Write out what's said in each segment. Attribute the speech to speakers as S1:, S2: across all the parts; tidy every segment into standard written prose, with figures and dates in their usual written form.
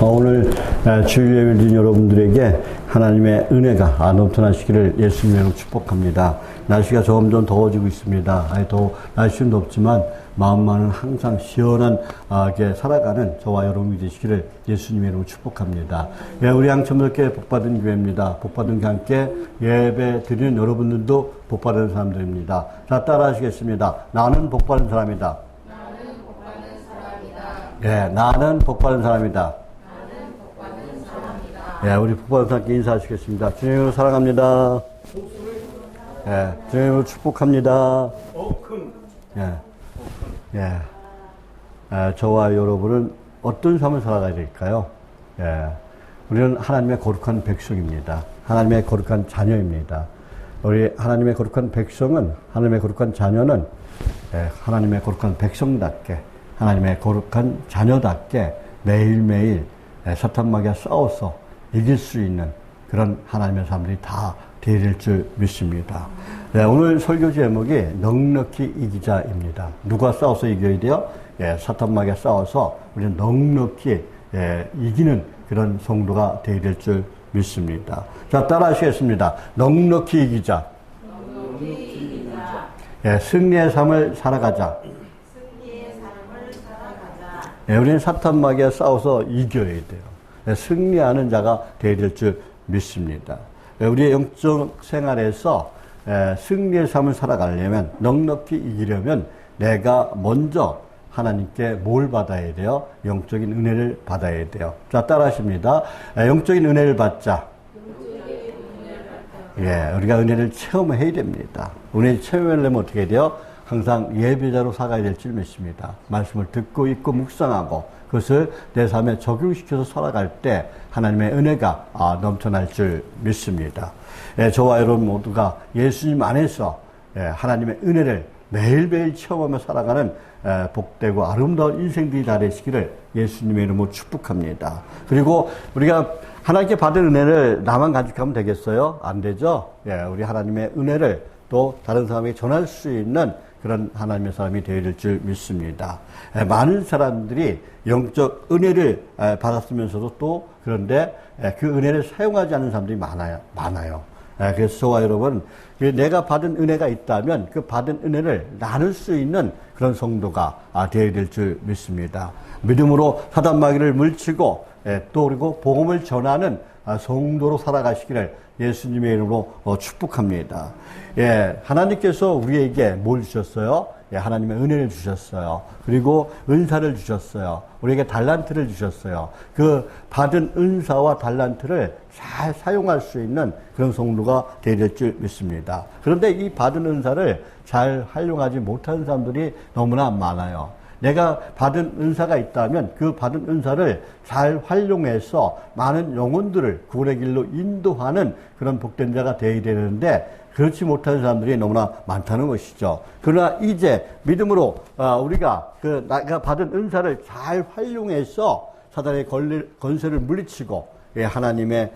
S1: 오늘 주일 예배 드린 여러분들에게 하나님의 은혜가 넘쳐나시기를 예수님으로 축복합니다. 날씨가 점점 더워지고 있습니다. 날씨는 덥지만 마음만은 항상 시원한 살아가는 저와 여러분이 되시기를 예수님의 이름으로 축복합니다. 우리 양천교회 복받은 교회입니다. 복받은 교회 함께 예배 드리는 여러분들도 복받은 사람들입니다. 자, 따라 하시겠습니다. 나는 복받은 사람이다.
S2: 나는 복받은 사람이다.
S1: 예, 나는 복받은 사람이다.
S2: 나는 복받은 사람이다.
S1: 예, 우리 복받은 사람께 인사하시겠습니다. 주님으로 사랑합니다. 예, 주님으로 축복합니다. 저와 여러분은 어떤 삶을 살아가야 될까요? 우리는 하나님의 거룩한 백성입니다. 하나님의 거룩한 자녀입니다. 우리 하나님의 거룩한 백성은, 하나님의 거룩한 자녀는 하나님의 거룩한 백성답게, 하나님의 거룩한 자녀답게 매일매일 사탄 마귀와 싸워서 이길 수 있는 그런 하나님의 사람들이 다 되어야 될 줄 믿습니다. 오늘 설교 제목이 넉넉히 이기자입니다. 누가 싸워서 이겨야 돼요? 사탄 마귀와 싸워서 우리는 넉넉히 이기는 그런 성도가 되어야 될 줄 믿습니다. 자, 따라 하시겠습니다. 넉넉히 이기자.
S2: 넉넉히 이기자.
S1: 승리의 삶을 살아가자.
S2: 승리의 삶을 살아가자.
S1: 우리는 사탄 마귀와 싸워서 이겨야 돼요. 승리하는 자가 되어야 될 줄 믿습니다. 우리의 영적 생활에서 승리의 삶을 살아가려면, 넉넉히 이기려면 내가 먼저 하나님께 뭘 받아야 돼요? 영적인 은혜를 받아야 돼요. 자, 따라 하십니다. 영적인 은혜를 받자. 우리가 은혜를 체험해야 됩니다. 은혜를 체험하려면 어떻게 해야 돼요? 항상 예배자로 살아가야 될 줄 믿습니다. 말씀을 듣고 읽고 묵상하고 그것을 내 삶에 적용시켜서 살아갈 때 하나님의 은혜가 넘쳐날 줄 믿습니다. 저와 여러분 모두가 예수님 안에서 하나님의 은혜를 매일매일 체험하며 살아가는 복되고 아름다운 인생들이 다 되시기를 예수님의 이름으로 축복합니다. 그리고 우리가 하나님께 받은 은혜를 나만 간직하면 되겠어요? 안 되죠? 우리 하나님의 은혜를 또 다른 사람에게 전할 수 있는 그런 하나님의 사람이 되어야 될 줄 믿습니다. 많은 사람들이 영적 은혜를 받았으면서도 또 그런데 그 은혜를 사용하지 않는 사람들이 많아요. 그래서 저와 여러분, 내가 받은 은혜가 있다면 그 받은 은혜를 나눌 수 있는 그런 성도가 되어야 될 줄 믿습니다. 믿음으로 사단 마귀를 물리치고 또 그리고 복음을 전하는 성도로 살아가시기를 예수님의 이름으로 축복합니다. 하나님께서 우리에게 뭘 주셨어요? 하나님의 은혜를 주셨어요. 그리고 은사를 주셨어요. 우리에게 달란트를 주셨어요. 그 받은 은사와 달란트를 잘 사용할 수 있는 그런 성도가 되어야 될 줄 믿습니다. 그런데 이 받은 은사를 잘 활용하지 못하는 사람들이 너무나 많아요. 내가 받은 은사가 있다면 그 받은 은사를 잘 활용해서 많은 영혼들을 구원의 길로 인도하는 그런 복된 자가 되어야 되는데 그렇지 못하는 사람들이 너무나 많다는 것이죠. 그러나 이제 믿음으로 우리가 내가 받은 은사를 잘 활용해서 사단의 권세를 물리치고 하나님의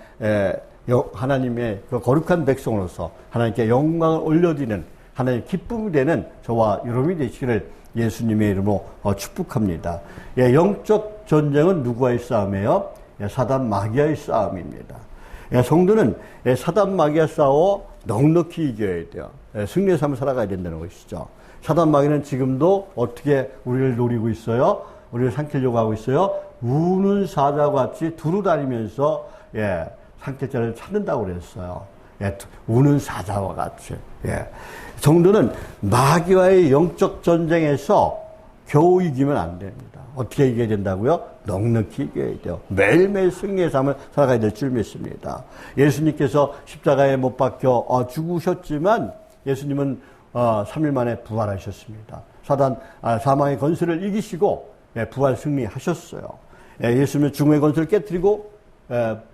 S1: 그 거룩한 백성으로서 하나님께 영광을 올려드리는 하나님의 기쁨이 되는 저와 여러분이 되시기를 예수님의 이름으로 축복합니다. 영적 전쟁은 누구와의 싸움이에요? 사단 마귀와의 싸움입니다. 성도는 사단 마귀와 싸워 넉넉히 이겨야 돼요. 승리의 삶을 살아가야 된다는 것이죠. 사단 마귀는 지금도 어떻게 우리를 노리고 있어요? 우리를 삼키려고 하고 있어요? 우는 사자와 같이 두루다니면서 삼킬자를 찾는다고 그랬어요. 우는 사자와 같이. 성도는 마귀와의 영적 전쟁에서 겨우 이기면 안 됩니다. 어떻게 이겨야 된다고요? 넉넉히 이겨야 돼요. 매일매일 승리의 삶을 살아가야 될 줄 믿습니다. 예수님께서 십자가에 못 박혀 죽으셨지만 예수님은 3일 만에 부활하셨습니다. 사망의 권세를 이기시고 부활 승리하셨어요. 예수님은 죽음의 권세를 깨뜨리고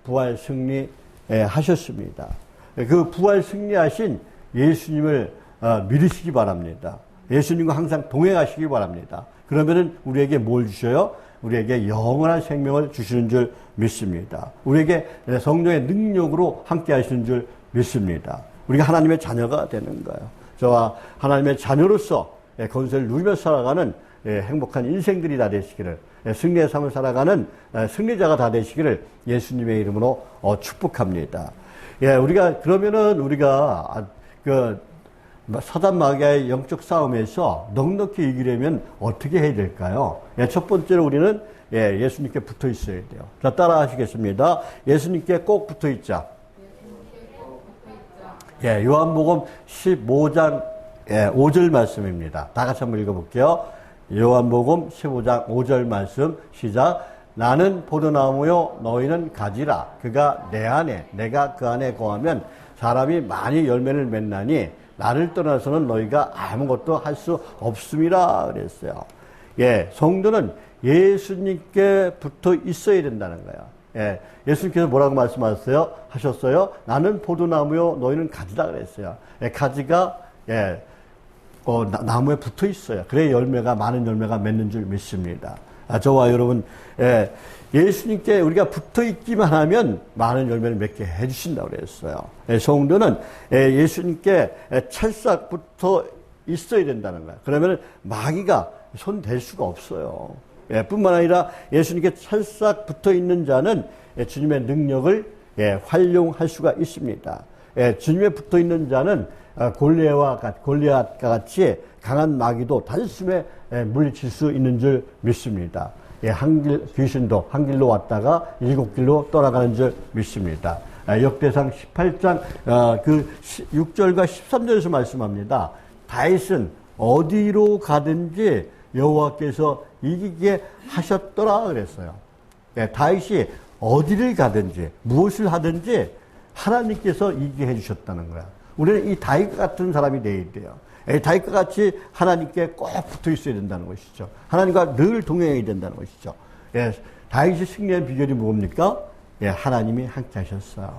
S1: 부활 승리하셨습니다. 그 부활 승리하신 예수님을 믿으시기 바랍니다. 예수님과 항상 동행하시기 바랍니다. 그러면은 우리에게 뭘 주셔요? 우리에게 영원한 생명을 주시는 줄 믿습니다. 우리에게 성령의 능력으로 함께 하시는 줄 믿습니다. 우리가 하나님의 자녀가 되는 거예요. 저와 하나님의 자녀로서 권세를 누리며 살아가는 행복한 인생들이 다 되시기를 승리의 삶을 살아가는 승리자가 다 되시기를 예수님의 이름으로 축복합니다. 우리가 그러면은 우리가 그 사단 마귀의 영적 싸움에서 넉넉히 이기려면 어떻게 해야 될까요? 첫 번째로 우리는 예수님께 붙어 있어야 돼요. 자, 따라 하시겠습니다. 예수님께 꼭 붙어 있자. 요한복음 15장 5절 말씀입니다. 다 같이 한번 읽어볼게요. 요한복음 15장 5절 말씀 시작. 나는 포도나무요 너희는 가지라. 그가 내 안에 내가 그 안에 거하면 사람이 많이 열매를 맺나니 나를 떠나서는 너희가 아무것도 할 수 없음이라 그랬어요. 성도는 예수님께 붙어 있어야 된다는 거예요. 예수님께서 뭐라고 하셨어요? 나는 포도나무요 너희는 가지라 그랬어요. 가지가 나무에 붙어 있어요. 그래야 많은 열매가 맺는 줄 믿습니다. 저와 여러분, 예수님께 우리가 붙어 있기만 하면 많은 열매를 맺게 해주신다고 그랬어요. 성도는 예수님께 찰싹 붙어 있어야 된다는 거예요. 그러면 마귀가 손 댈 수가 없어요. 뿐만 아니라 예수님께 찰싹 붙어 있는 자는 주님의 능력을 활용할 수가 있습니다. 주님에 붙어 있는 자는 골리앗과 같이 강한 마귀도 단숨에 물리칠 수 있는 줄 믿습니다. 귀신도 한 길로 왔다가 7길로 떠나가는 줄 믿습니다. 역대상 18장 그 6절과 13절에서 말씀합니다. 다윗은 어디로 가든지 여호와께서 이기게 하셨더라 그랬어요. 다윗이 어디를 가든지 무엇을 하든지 하나님께서 이기게 해주셨다는 거야. 우리는 이 다윗과 같은 사람이 되어야 돼요. 다윗과 같이 하나님께 꼭 붙어 있어야 된다는 것이죠. 하나님과 늘 동행해야 된다는 것이죠. 다윗이 승리한 비결이 뭡니까? 하나님이 함께 하셨어요.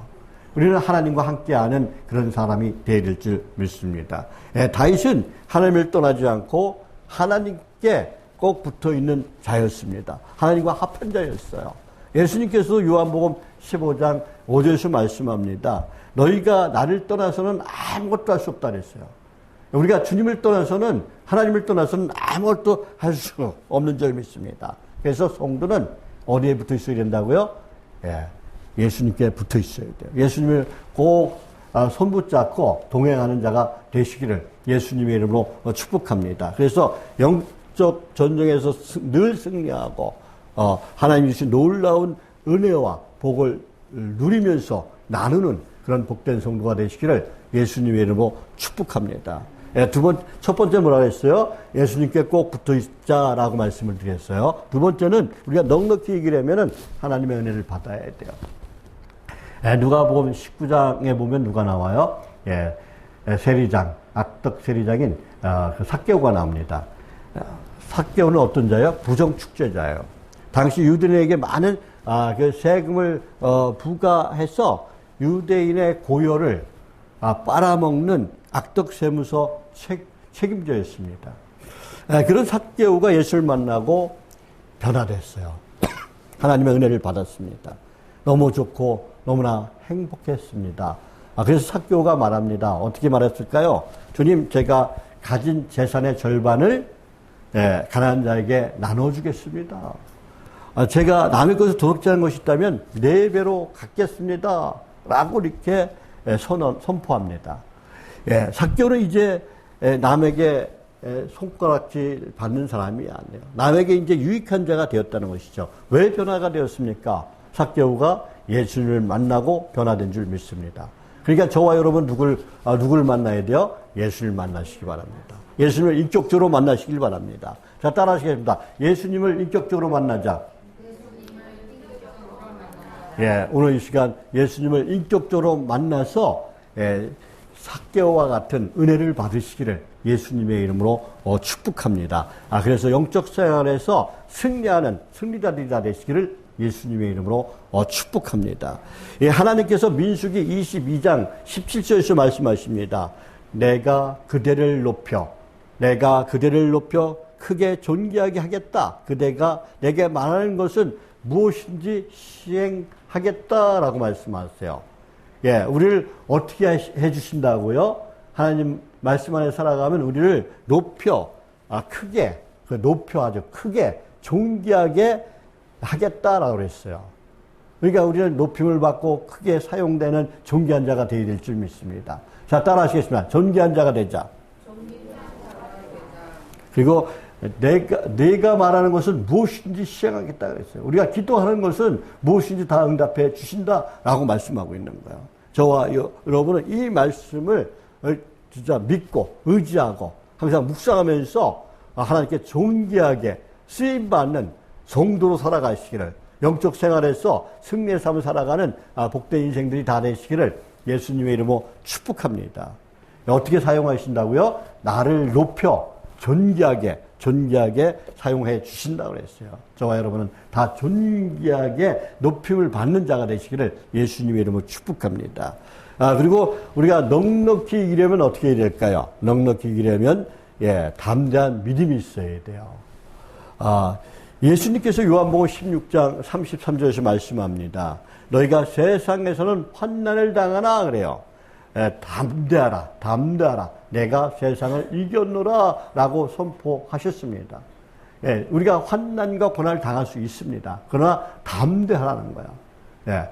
S1: 우리는 하나님과 함께하는 그런 사람이 되어야 될 줄 믿습니다. 다윗은 하나님을 떠나지 않고 하나님께 꼭 붙어 있는 자였습니다. 하나님과 합한 자였어요. 예수님께서도 요한복음 15장 5절에서 말씀합니다. 너희가 나를 떠나서는 아무것도 할 수 없다 그랬어요. 우리가 주님을 떠나서는, 하나님을 떠나서는 아무것도 할 수 없는 줄 믿습니다. 그래서 성도는 어디에 붙어 있어야 된다고요? 예수님께 붙어 있어야 돼요. 예수님을 꼭 손붙잡고 동행하는 자가 되시기를 예수님의 이름으로 축복합니다. 그래서 영적 전쟁에서 늘 승리하고 하나님이 주신 놀라운 은혜와 복을 누리면서 나누는 그런 복된 성도가 되시기를 예수님의 이름으로 축복합니다. 첫 번째 뭐라고 했어요? 예수님께 꼭 붙어 있자라고 말씀을 드렸어요. 두 번째는 우리가 넉넉히 이기려면 하나님의 은혜를 받아야 돼요. 누가복음 19장에 보면 누가 나와요? 세리장, 악덕 세리장인 그 삭개오가 나옵니다. 삭개오는 어떤 자예요? 부정축제자예요. 당시 유대인에게 많은 그 세금을 부과해서 유대인의 고요를 빨아먹는 악덕 세무서 책임자였습니다. 그런 삭개오가 예수를 만나고 변화됐어요. 하나님의 은혜를 받았습니다. 너무 좋고 너무나 행복했습니다. 그래서 삭개오가 말합니다. 어떻게 말했을까요? 주님, 제가 가진 재산의 절반을 가난한 자에게 나눠주겠습니다. 제가 남의 것을 도둑질 하는 것이 있다면 4배로 갚겠습니다. 라고 이렇게 선포합니다. 삭개오는 이제 남에게 손가락질 받는 사람이 아니에요. 남에게 이제 유익한 자가 되었다는 것이죠. 왜 변화가 되었습니까? 삭개오가 예수님을 만나고 변화된 줄 믿습니다. 그러니까 저와 여러분 누굴 만나야 돼요? 예수님을 만나시기 바랍니다. 예수님을 인격적으로 만나시길 바랍니다. 자, 따라하시겠습니다. 예수님을 인격적으로 만나자. 오늘 이 시간 예수님을 인격적으로 만나서 삭개오와 같은 은혜를 받으시기를 예수님의 이름으로 축복합니다. 그래서 영적 생활에서 승리하는 승리자들이 다 되시기를 예수님의 이름으로 축복합니다. 하나님께서 민수기 22장 17절에서 말씀하십니다. 내가 그대를 높여 크게 존귀하게 하겠다. 그대가 내게 말하는 것은 무엇인지 시행하겠다라고 말씀하세요. 우리를 어떻게 해주신다고요? 하나님 말씀 안에 살아가면 우리를 높여, 크게, 높여 아주 크게 존귀하게 하겠다라고 그랬어요. 그러니까 우리는 높임을 받고 크게 사용되는 존귀한 자가 되어야 될 줄 믿습니다. 자, 따라 하시겠습니다. 존귀한 자가 되자. 그리고 내가 말하는 것은 무엇인지 시행하겠다 그랬어요. 우리가 기도하는 것은 무엇인지 다 응답해 주신다라고 말씀하고 있는 거예요. 저와 여러분은 이 말씀을 진짜 믿고 의지하고 항상 묵상하면서 하나님께 존귀하게 쓰임받는 성도로 살아가시기를, 영적 생활에서 승리의 삶을 살아가는 복된 인생들이 다 되시기를 예수님의 이름으로 축복합니다. 어떻게 사용하신다고요? 나를 높여 존귀하게 사용해 주신다고 그랬어요. 저와 여러분은 다 존귀하게 높임을 받는 자가 되시기를 예수님의 이름으로 축복합니다. 그리고 우리가 넉넉히 이기려면 어떻게 해야 될까요? 넉넉히 이기려면 담대한 믿음이 있어야 돼요. 예수님께서 요한복음 16장 33절에서 말씀합니다. 너희가 세상에서는 환난을 당하나 그래요. 담대하라. 내가 세상을 이겼노라 라고 선포하셨습니다. 우리가 환난과 고난을 당할 수 있습니다. 그러나 담대하라는 거예요.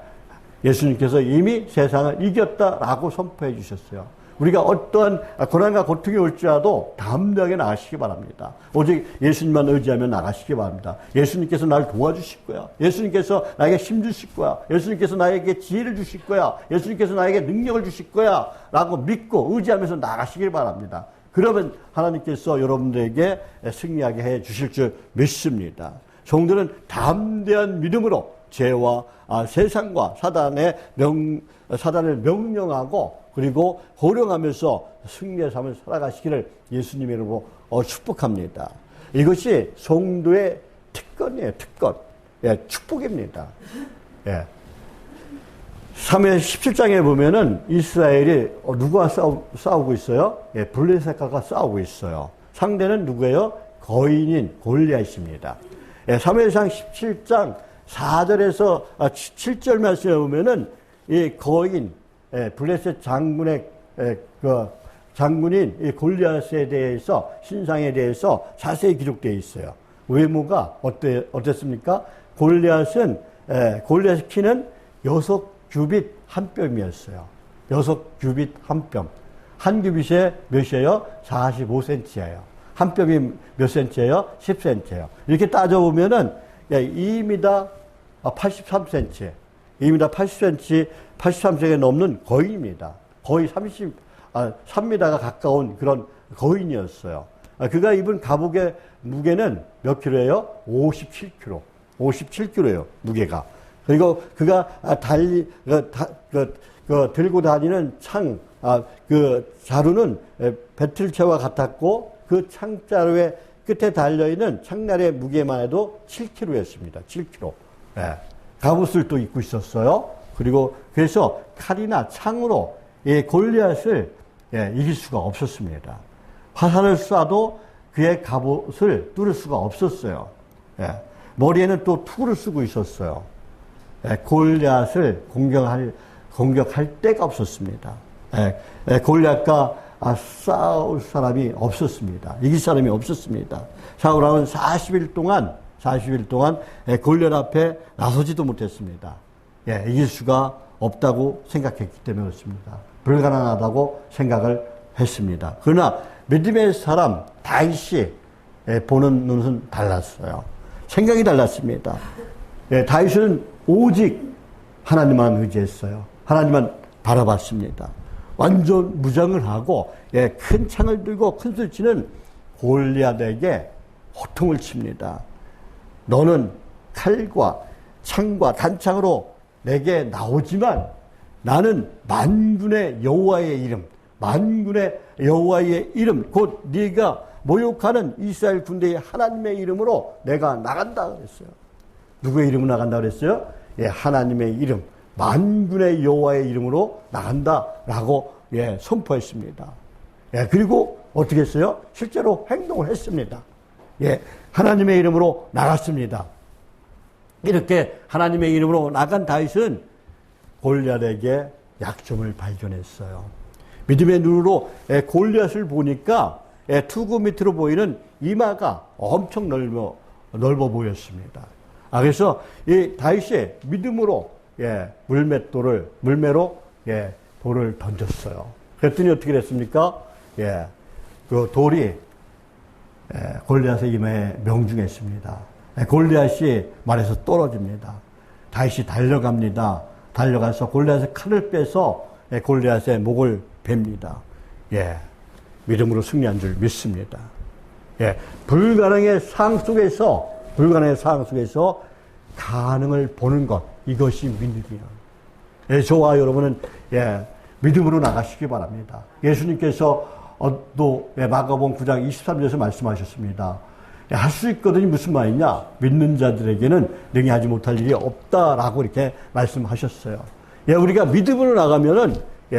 S1: 예수님께서 이미 세상을 이겼다라고 선포해 주셨어요. 우리가 어떠한 고난과 고통이 올지라도 담대하게 나가시기 바랍니다. 오직 예수님만 의지하면 나가시기 바랍니다. 예수님께서 나를 도와주실 거야. 예수님께서 나에게 힘 주실 거야. 예수님께서 나에게 지혜를 주실 거야. 예수님께서 나에게 능력을 주실 거야 라고 믿고 의지하면서 나가시길 바랍니다. 그러면 하나님께서 여러분들에게 승리하게 해 주실 줄 믿습니다. 성도는 담대한 믿음으로 죄와 세상과 사단을 명령하고 그리고 호령하면서 승리의 삶을 살아가시기를 예수님의 이름으로 축복합니다. 이것이 성도의 특권이에요. 특권. 축복입니다. 사무엘 17장에 보면은 이스라엘이 누구와 싸우고 있어요? 블레셋과 싸우고 있어요. 상대는 누구예요? 거인인 골리앗입니다. 사무엘상 17장 4절에서 7절 말씀에 보면은 이 거인 블레셋 장군의 장군인 이 골리앗에 대해서 신상에 대해서 자세히 기록되어 있어요. 외모가 어땠습니까? 골리앗의 키는 6규빗 한 뼘이었어요. 6규빗 한 뼘. 한 규빗에 몇이에요? 45cm예요. 한 뼘이 몇 cm예요? 10cm예요. 이렇게 따져보면은 2m 83cm. 2m 80cm, 83cm가 넘는 거인입니다. 거의 3m가 가까운 그런 거인이었어요. 그가 입은 갑옷의 무게는 몇 킬로예요? 57kg. 57kg예요, 무게가. 그리고 그가 들고 다니는 자루는 배틀채와 같았고, 그 창자루의 끝에 달려있는 창날의 무게만 해도 7kg였습니다. 7kg. 갑옷을 또 입고 있었어요. 그래서 칼이나 창으로 골리앗을 이길 수가 없었습니다. 화살을 쏴도 그의 갑옷을 뚫을 수가 없었어요. 머리에는 또 투구를 쓰고 있었어요. 골리앗을 공격할 데가 없었습니다. 골리앗과 싸울 사람이 없었습니다. 이길 사람이 없었습니다. 사울왕은 40일 동안 골리앗 앞에 나서지도 못했습니다. 이길 수가 없다고 생각했기 때문에 그렇습니다. 불가능하다고 생각을 했습니다. 그러나 믿음의 사람 다윗이 보는 눈은 달랐어요. 생각이 달랐습니다. 다윗은 오직 하나님만 의지했어요. 하나님만 바라봤습니다. 완전 무장을 하고 큰 창을 들고 큰 소리 치는 골리앗에게 호통을 칩니다. 너는 칼과 창과 단창으로 내게 나오지만 나는 만군의 여호와의 이름 곧 네가 모욕하는 이스라엘 군대의 하나님의 이름으로 내가 나간다 그랬어요. 누구의 이름으로 나간다 그랬어요? 하나님의 이름, 만군의 여호와의 이름으로 나간다라고 선포했습니다. 그리고 어떻게 했어요? 실제로 행동을 했습니다. 하나님의 이름으로 나갔습니다. 이렇게 하나님의 이름으로 나간 다윗은 골리앗에게 약점을 발견했어요. 믿음의 눈으로 골리앗을 보니까 투구 밑으로 보이는 이마가 엄청 넓어 보였습니다. 그래서 이 다윗이 믿음으로 물매로 돌을 던졌어요. 그랬더니 어떻게 됐습니까? 그 돌이 골리앗의 이마에 명중했습니다. 골리앗이 말에서 떨어집니다. 다윗이 달려갑니다. 달려가서 골리앗의 칼을 빼서 골리앗의 목을 베입니다. 믿음으로 승리한 줄 믿습니다. 불가능의 상황 속에서 가능을 보는 것, 이것이 믿음이에요. 저와 여러분은 믿음으로 나가시기 바랍니다. 예수님께서 또 마가복음 9장 23절에서 말씀하셨습니다. 할 수 있거든요. 무슨 말이냐? 믿는 자들에게는 능히 하지 못할 일이 없다라고 이렇게 말씀하셨어요. 우리가 믿음으로 나가면은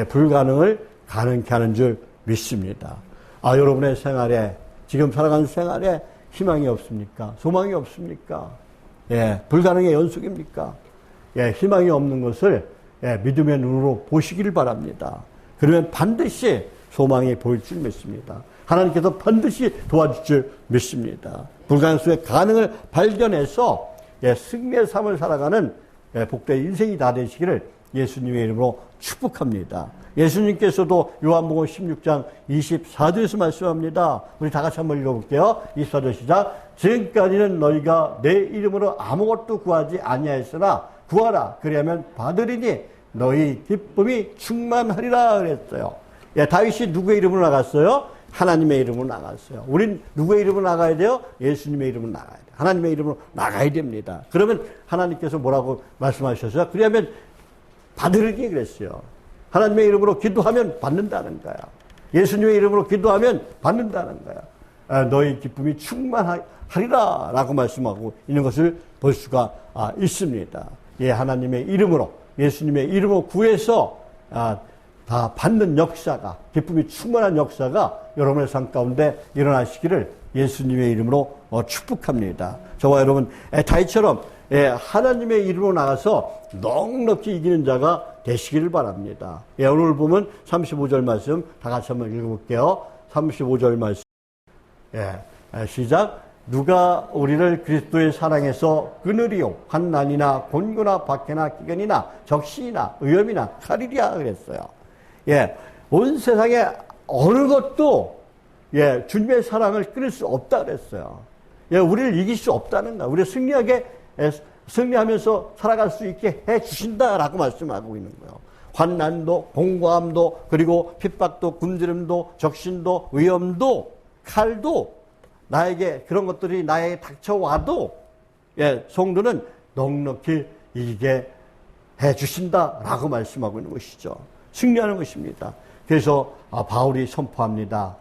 S1: 불가능을 가능케 하는 줄 믿습니다. 여러분의 생활에, 지금 살아가는 생활에 희망이 없습니까? 소망이 없습니까? 불가능의 연속입니까? 희망이 없는 것을 믿음의 눈으로 보시기를 바랍니다. 그러면 반드시 소망이 보일 줄 믿습니다. 하나님께서 반드시 도와줄 줄 믿습니다. 불가능 속에 가능을 발견해서 승리의 삶을 살아가는 복된 인생이 다 되시기를 예수님의 이름으로 축복합니다. 예수님께서도 요한복음 16장 24절에서 말씀합니다. 우리 다 같이 한번 읽어볼게요. 24절 시작. 지금까지는 너희가 내 이름으로 아무것도 구하지 아니하였으나 구하라. 그리하면 받으리니 너희 기쁨이 충만하리라 그랬어요. 다윗이 누구의 이름으로 나갔어요? 하나님의 이름으로 나갔어요. 우린 누구의 이름으로 나가야 돼요? 예수님의 이름으로 나가야 돼요. 하나님의 이름으로 나가야 됩니다. 그러면 하나님께서 뭐라고 말씀하셨어요? 그러면 받으리니 그랬어요. 하나님의 이름으로 기도하면 받는다는 거야. 예수님의 이름으로 기도하면 받는다는 거야. 너희 기쁨이 충만하리라 라고 말씀하고 있는 것을 볼 수가 있습니다. 하나님의 이름으로, 예수님의 이름으로 구해서 다 받는 역사가, 기쁨이 충만한 역사가 여러분의 삶 가운데 일어나시기를 예수님의 이름으로 축복합니다. 저와 여러분 다윗처럼 하나님의 이름으로 나가서 넉넉히 이기는 자가 되시기를 바랍니다. 오늘 보면 35절 말씀 다 같이 한번 읽어볼게요. 35절 말씀 시작. 누가 우리를 그리스도의 사랑에서 끊으리요? 환난이나 곤고나 박해나 기근이나 적신이나 위험이나 칼이랴 그랬어요. 온 세상에 어느 것도 주님의 사랑을 끊을 수 없다 그랬어요. 우리를 이길 수 없다는 거야. 우리를 승리하면서 살아갈 수 있게 해 주신다라고 말씀하고 있는 거예요. 환난도, 공고함도, 그리고 핍박도, 굶주림도, 적신도, 위험도, 칼도, 나에게 그런 것들이 나에게 닥쳐와도 성도는 넉넉히 이기게 해 주신다라고 말씀하고 있는 것이죠. 승리하는 것입니다. 그래서 바울이 선포합니다.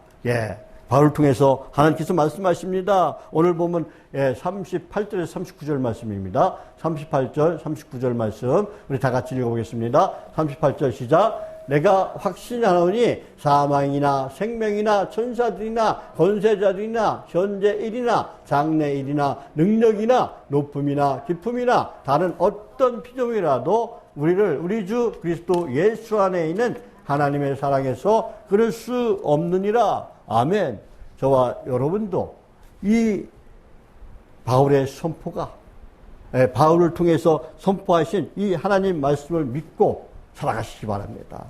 S1: 바울을 통해서 하나님께서 말씀하십니다. 오늘 보면 38절에서 39절 말씀입니다. 38절, 39절 말씀 우리 다 같이 읽어보겠습니다. 38절 시작. 내가 확신하노니 사망이나 생명이나 천사들이나 권세자들이나 현재 일이나 장래 일이나 능력이나 높음이나 깊음이나 다른 어떤 피조물이라도 우리를 우리 주 그리스도 예수 안에 있는 하나님의 사랑에서 끊을 수 없느니라. 아멘. 저와 여러분도 이 바울의 선포가 바울을 통해서 선포하신 이 하나님 말씀을 믿고 살아가시기 바랍니다.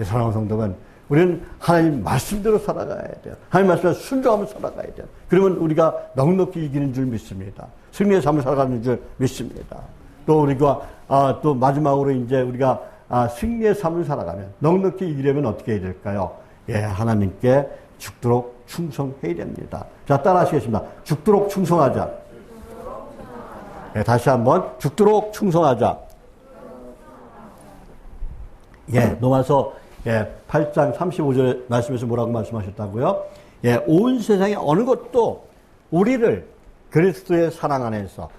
S1: 사랑하는 성도는 우리는 하나님 말씀대로 살아가야 돼요. 하나님 말씀에 순종하면서 살아가야 돼요. 그러면 우리가 넉넉히 이기는 줄 믿습니다. 승리의 삶을 살아가는 줄 믿습니다. 또 우리가 또 마지막으로 이제 우리가 승리의 삶을 살아가면 넉넉히 이기려면 어떻게 해야 될까요? 하나님께 죽도록 충성해야 됩니다. 자, 따라 하시겠습니다. 죽도록 충성하자. 다시 한번 죽도록 충성하자. 넘어서 8장 35절 말씀에서 뭐라고 말씀하셨다고요? 온 세상의 어느 것도 우리를 그리스도의 사랑 안에서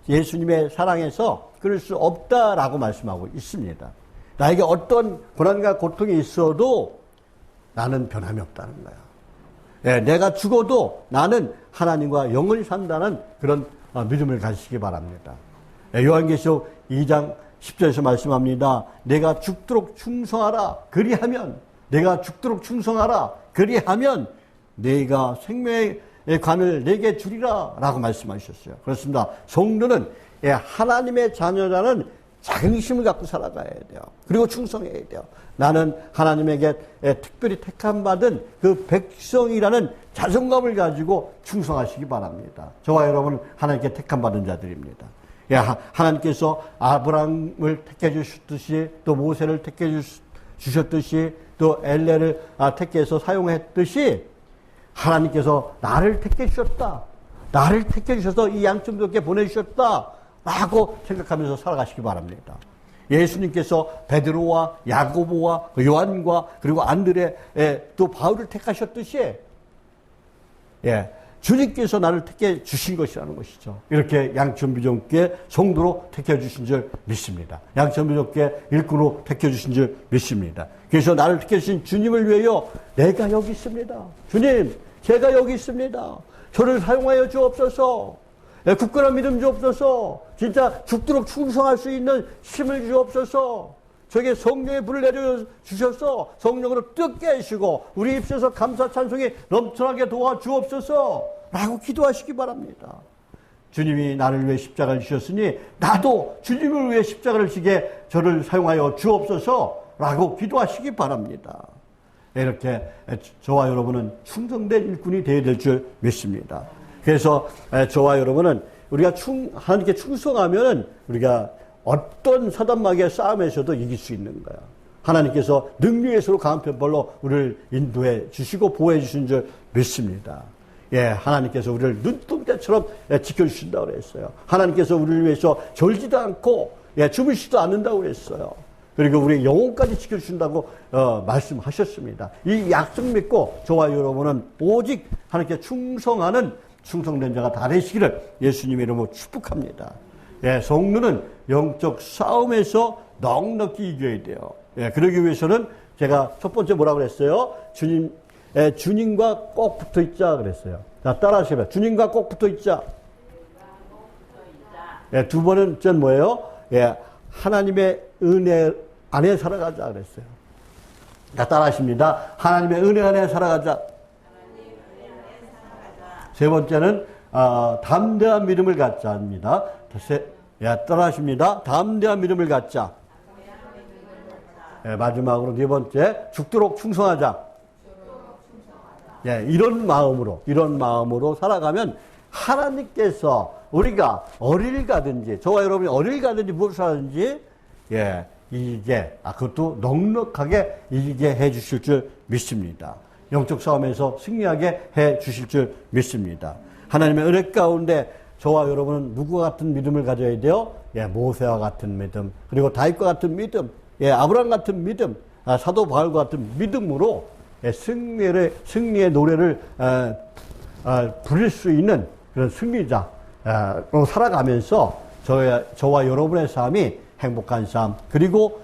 S1: 예수님의 사랑에서 끊을 수 없다라고 말씀하고 있습니다. 나에게 어떤 고난과 고통이 있어도 나는 변함이 없다는 거야. 내가 죽어도 나는 하나님과 영원히 산다는 그런 믿음을 가지시기 바랍니다. 요한계시록 2장 10절에서 말씀합니다. 내가 죽도록 충성하라. 그리하면 내가 죽도록 충성하라. 그리하면 내가 생명의 관을 내게 주리라 라고 말씀하셨어요. 그렇습니다. 성도는 하나님의 자녀라는 자긍심을 갖고 살아가야 돼요. 그리고 충성해야 돼요. 나는 하나님에게 특별히 택함받은 그 백성이라는 자존감을 가지고 충성하시기 바랍니다. 저와 여러분은 하나님께 택함받은 자들입니다. 하나님께서 아브라함을 택해 주셨듯이, 또 모세를 택해 주셨듯이, 또 엘레를 택해서 사용했듯이 하나님께서 나를 택해 주셨다, 나를 택해 주셔서 이 양천교회 보내주셨다 라고 생각하면서 살아가시기 바랍니다. 예수님께서 베드로와 야고보와 요한과 그리고 안드레, 또 바울을 택하셨듯이 주님께서 나를 택해 주신 것이라는 것이죠. 이렇게 양천비전교회 성도로 택해 주신 줄 믿습니다. 양천비전교회 일꾼으로 택해 주신 줄 믿습니다. 그래서 나를 택해 주신 주님을 위하여 내가 여기 있습니다. 주님, 제가 여기 있습니다. 저를 사용하여 주옵소서. 굳건한 믿음 주옵소서. 진짜 죽도록 충성할 수 있는 힘을 주옵소서. 저에게 성령의 불을 내려주셔서 성령으로 뜨게 하시고 우리 입술에서 감사 찬송이 넘쳐나게 도와주옵소서 라고 기도하시기 바랍니다. 주님이 나를 위해 십자가를 지셨으니 나도 주님을 위해 십자가를 지게 저를 사용하여 주옵소서 라고 기도하시기 바랍니다. 이렇게 저와 여러분은 충성된 일꾼이 되어야 될 줄 믿습니다. 그래서 저와 여러분은 우리가 하나님께 충성하면 우리가 어떤 사단마귀의 싸움에서도 이길 수 있는 거야. 하나님께서 능력의 서로 강한 편벌로 우리를 인도해 주시고 보호해 주신 줄 믿습니다. 하나님께서 우리를 눈동자처럼 지켜주신다고 그랬어요. 하나님께서 우리를 위해서 졸지도 않고 주무시지도 않는다고 그랬어요. 그리고 우리 영혼까지 지켜주신다고 말씀하셨습니다. 이 약속 믿고 저와 여러분은 오직 하나님께 충성하는 충성된 자가 다 되시기를 예수님의 이름으로 축복합니다. 성도는 영적 싸움에서 넉넉히 이겨야 돼요. 그러기 위해서는 제가 첫 번째 뭐라고 그랬어요? 주님과 꼭 붙어 있자 그랬어요. 자, 따라 하시면 주님과 꼭 붙어 있자. 두 번은 뭐예요? 하나님의 은혜 안에 살아가자 그랬어요. 자, 따라 하십니다. 하나님의 은혜 안에 살아가자. 세 번째는 담대한 믿음을 갖자입니다. 따라 하십니다. 담대한 믿음을 갖자. 마지막으로 네 번째, 죽도록 충성하자. 이런 마음으로 살아가면 하나님께서 우리가 어딜 가든지, 저와 여러분이 어딜 가든지 무엇을 하든지 그것도 넉넉하게 이기게 해 주실 줄 믿습니다. 영적 싸움에서 승리하게 해 주실 줄 믿습니다. 하나님의 은혜 가운데 저와 여러분은 누구와 같은 믿음을 가져야 돼요? 모세와 같은 믿음, 그리고 다윗과 같은 믿음, 아브라함 같은 믿음, 사도 바울과 같은 믿음으로 승리의 노래를 부릴 수 있는 그런 승리자로 살아가면서 저와 여러분의 삶이 행복한 삶, 그리고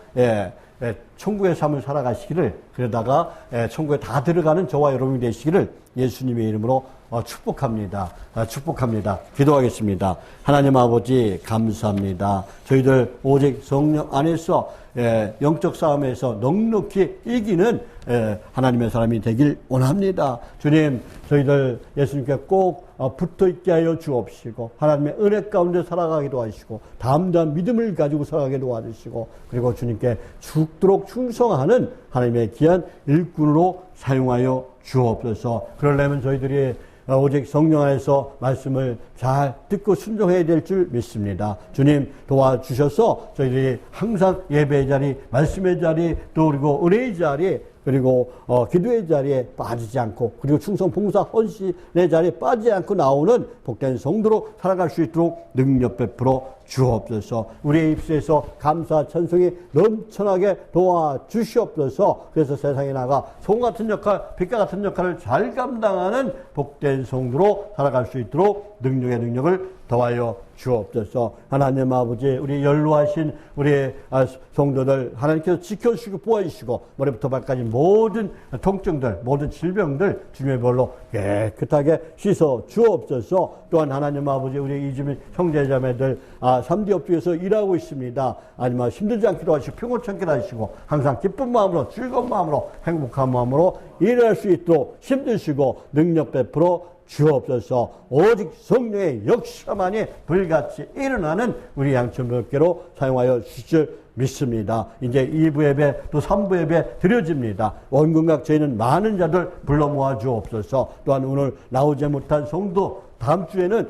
S1: 천국의 삶을 살아가시기를, 그러다가 천국에 다 들어가는 저와 여러분이 되시기를 예수님의 이름으로 축복합니다. 기도하겠습니다. 하나님 아버지 감사합니다. 저희들 오직 성령 안에서 영적 싸움에서 넉넉히 이기는 하나님의 사람이 되길 원합니다. 주님, 저희들 예수님께 꼭 붙어있게 하여 주옵시고 하나님의 은혜 가운데 살아가기도 하시고 담대한 믿음을 가지고 살아가게 도와주시고, 그리고 주님께 죽도록 충성하는 하나님의 귀한 일꾼으로 사용하여 주옵소서. 그러려면 저희들이 오직 성령 안에서 말씀을 잘 듣고 순종해야 될 줄 믿습니다. 주님 도와주셔서 저희들이 항상 예배의 자리, 말씀의 자리, 또 그리고 은혜의 자리, 그리고 기도의 자리에 빠지지 않고, 그리고 충성, 봉사, 헌신의 자리에 빠지지 않고 나오는 복된 성도로 살아갈 수 있도록 능력 베풀어 주옵소서. 우리의 입술에서 감사, 찬송이 넘쳐나게 도와주시옵소서. 그래서 세상에 나가 송 같은 역할, 빛과 같은 역할을 잘 감당하는 복된 성도로 살아갈 수 있도록 능력을 더하여 주옵소서. 하나님 아버지, 우리 연로하신 우리 성도들 하나님께서 지켜주시고 보호해주시고 머리부터 발까지 모든 통증들, 모든 질병들 주님의 별로 깨끗하게 씻어 주옵소서. 또한 하나님 아버지, 우리 이주민 형제자매들 3D 업종에서 일하고 있습니다. 아니면 힘들지 않기도 하시고 평온찮기도 하시고 항상 기쁜 마음으로 즐거운 마음으로 행복한 마음으로 일할 수 있도록 힘드시고 능력 베풀어 주옵소서. 오직 성령의 역사만이 불같이 일어나는 우리 양천교회로 사용하여 주실 믿습니다. 이제 2부 예배 또 3부 예배 드려집니다. 원근각 저희는 많은 자들 불러 모아 주옵소서. 또한 오늘 나오지 못한 성도 다음 주에는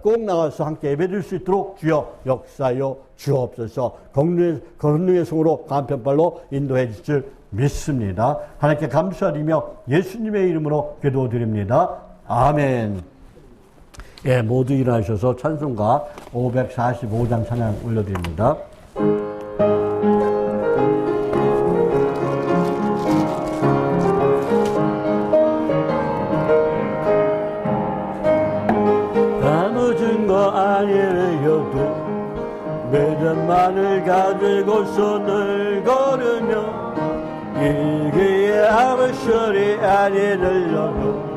S1: 꼭 나와서 함께 예배드릴 수 있도록 주여 역사여 주옵소서. 권능의 성으로 간편발로 인도해 주실 믿습니다. 하나님께 감사드리며 예수님의 이름으로 기도드립니다. 아멘. 예, 모두 일어나셔서 찬송가 545장 찬양 올려드립니다. 아무 증거 아니어도 믿음만을 가지고 손을 걸으며 일기에 아무 소리 아니들려도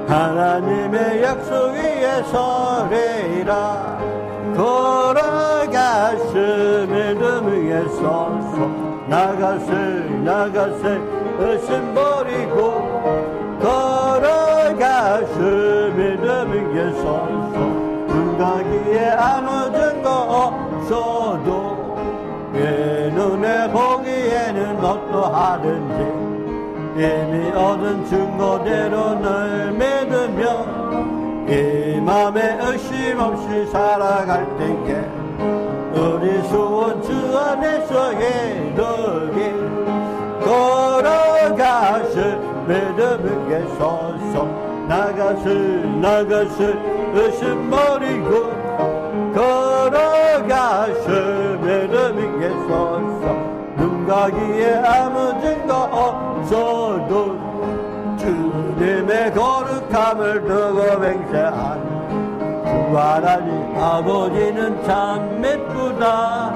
S1: 하나님의 약속 위에 서리라. 걸어가시 믿음 위에 서서 나가세 의심 버리고 걸어가시 믿음 위에 서서 눈가기에 아무 증거 없어도 내 눈에 보기에는 어떠하든지 이미 얻은 증거대로 널 믿으며 이 맘에 의심 없이 살아갈 때에 우리 소원 주 안에서 이루기. 걸어가실 믿음 위에 서서 나가실 의심 버리고 걸어가실 믿음 위에 서서 눈가기에 아무 증거 없어도 주님의 거룩함을 두고 맹세한 주 하나님 아버지는 참 믿구나.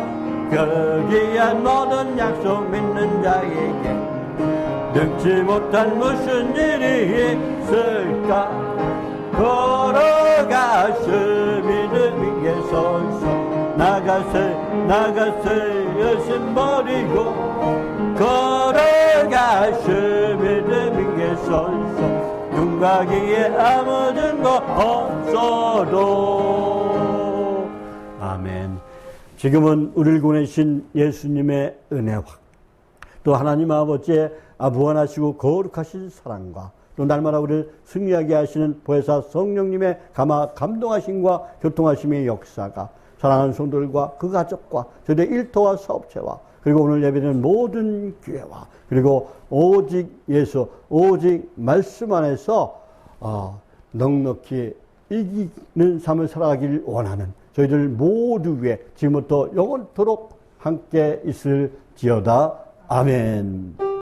S1: 거기한 모든 약속 믿는 자에게 능치 못한 무슨 일이 있을까. 걸어가실 믿음 위에 서서 나가세 여신 버리고 걸어가실 믿음 위에 서서 눈가기에 아무 증거 없어도. 아멘. 지금은 우리를 보내신 예수님의 은혜와 또 하나님 아버지의 무한하시고 거룩하신 사랑과 또 날마다 우리를 승리하게 하시는 보혜사 성령님의 감동하심과 교통하심의 역사가 사랑하는 성도들과 그 가족과 저희의 일터와 사업체와 그리고 오늘 예배드리는 모든 교회와 그리고 오직 예수 오직 말씀 안에서 넉넉히 이기는 삶을 살아가길 원하는 저희들 모두 위에 지금부터 영원토록 함께 있을지어다. 아멘.